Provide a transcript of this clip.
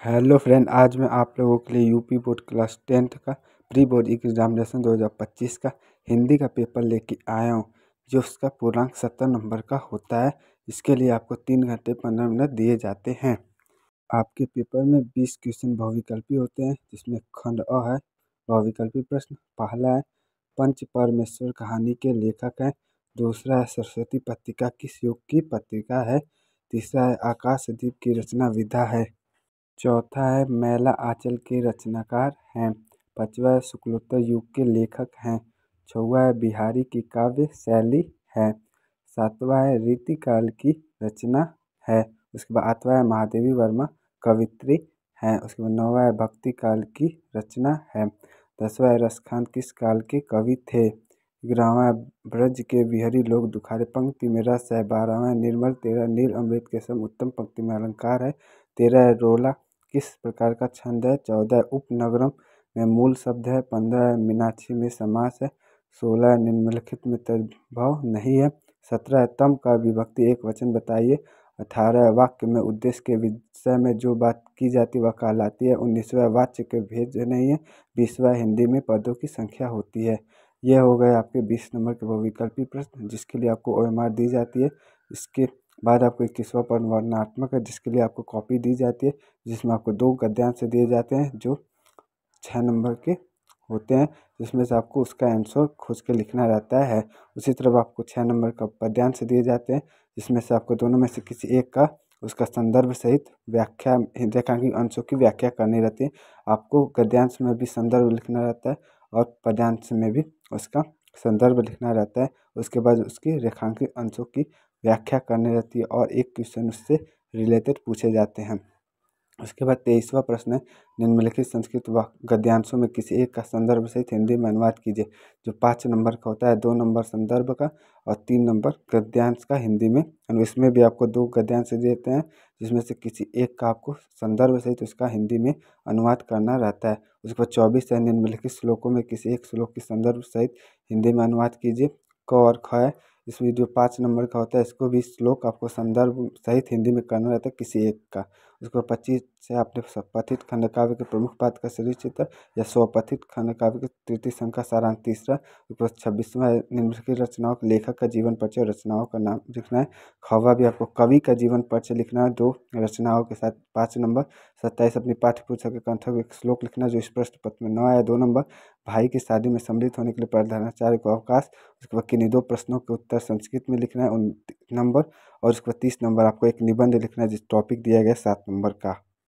Hello friend, आज मैं आप लोगों के लिए यूपी बोर्ड क्लास 10th का प्री बोर्ड एग्जामिनेशन 2025 का हिंदी का पेपर लेके आया हूँ, जो उसका पूर्णांक 70 नंबर का होता है। इसके लिए आपको 3 घंटे 15 मिनट दिए जाते हैं। आपके पेपर में 20 क्वेश्चन बहुविकल्पी होते हैं, जिसमें खंड अ है बहुविकल्पी प्रश्न। पहला है पंच परमेश्वर कहानी के लेखक हैं। दूसरा है सरस्वती पत्रिका किस युग की पत्रिका है। तीसरा है आकाशदीप की रचना विधा है। चौथा है मैला आंचल के रचनाकार हैं। पांचवा है शुक्लोत्तर युग के लेखक हैं। छठवा है बिहारी की काव्य शैली है। सातवां है रीतिकाल की रचना है। उसके बाद आठवां है महादेवी वर्मा कवित्री हैं। उसके बाद नौवां है भक्ति काल की रचना है। 10वां है रसखान किस काल के कवि थे। 11वां है ब्रज के बिहारी लोग दुखारे पंक्ति में रस है। 12वां है निर्मल। 13 नील अमृत के सम उत्तम पंक्ति में अलंकार है। 13 है रोला किस प्रकार का छंद है। 14 उपनगरम में मूल शब्द है। 15 मीनाक्षी में समास है। 16 निम्नलिखित में तद्भव नहीं है। 17 तम का विभक्ति एक वचन बताइए। 18 वाक्य में उद्देश्य के विषय में जो बात की जाती वह कहलाती है। 19वां वाच्य के भेद नहीं है। 20वां हिंदी में पदों की संख्या होती है। यह हो गए आपके 20 नंबर के बहुविकल्पी प्रश्न, जिसके लिए आपको OMR दी जाती है। इसके बाद आपको 21वां प्रश्न वर्णनात्मक है, जिसके लिए आपको कॉपी दी जाती है, जिसमें आपको 2 गद्यांश दिए जाते हैं जो 6 नंबर के होते हैं, जिसमें से आपको उसका आंसर खोज के लिखना रहता है। उसी तरह आपको 6 नंबर का पद्यांश दिए जाते हैं, जिसमें से आपको दोनों में से किसी एक का उसका संदर्भ सहित व्याख्या रेखांकित अंशों की व्याख्या करनी रहती है। आपको गद्यांश में भी संदर्भ लिखना रहता है और पद्यांश में भी उसका संदर्भ लिखना रहता है। उसके बाद उसकी रेखांकित अंशों की व्याख्या करनी रहती है और एक क्वेश्चन उससे रिलेटेड पूछे जाते हैं। उसके बाद 23वां प्रश्न है निम्नलिखित संस्कृत गद्यांशों में किसी एक का संदर्भ सहित हिंदी में अनुवाद कीजिए। जो 5 नंबर का होता है, 2 नंबर संदर्भ का और 3 नंबर गद्यांश का हिंदी में। इसमें भी आपको 2 गद्यांश देते हैं, जिसमें से किसी एक का आपको संदर्भ सहित उसका हिंदी में अनुवाद करना रहता है। उसके बाद 24 है निम्नलिखित श्लोकों में किसी एक श्लोक के संदर्भ सहित हिंदी में अनुवाद कीजिए। क और ख है, इसमें जो 5 नंबर का होता है, इसको भी श्लोक आपको संदर्भ सहित हिंदी में करना रहता है किसी एक का। उसको 25 से आपने पथित खंड काव्य के प्रमुख पात्र का शरीर चित्र या स्वपथित खंड काव्य के तृतीय संघ का सारांश तीसरा। उसके 26वां निम्नलिखित रचनाओं के लेखक का जीवन परिचय और रचनाओं का नाम लिखना है। खवा भी आपको कवि का जीवन परिचय लिखना है 2 रचनाओं के साथ 5 नंबर। 27 अपनी पाठ्य पुस्तक के कंठक एक श्लोक लिखना है जो इस प्रश्न पत्र में 9 आया 2 नंबर। भाई की शादी में सम्मिलित होने के लिए प्रधानाचार्य को अवकाश। उसके बाद किन्हीं 2 प्रश्नों के उत्तर संस्कृत में लिखना है 9 नंबर। और उसके बाद 30 नंबर आपको एक निबंध लिखना है जिस टॉपिक दिया गया 7 नंबर का।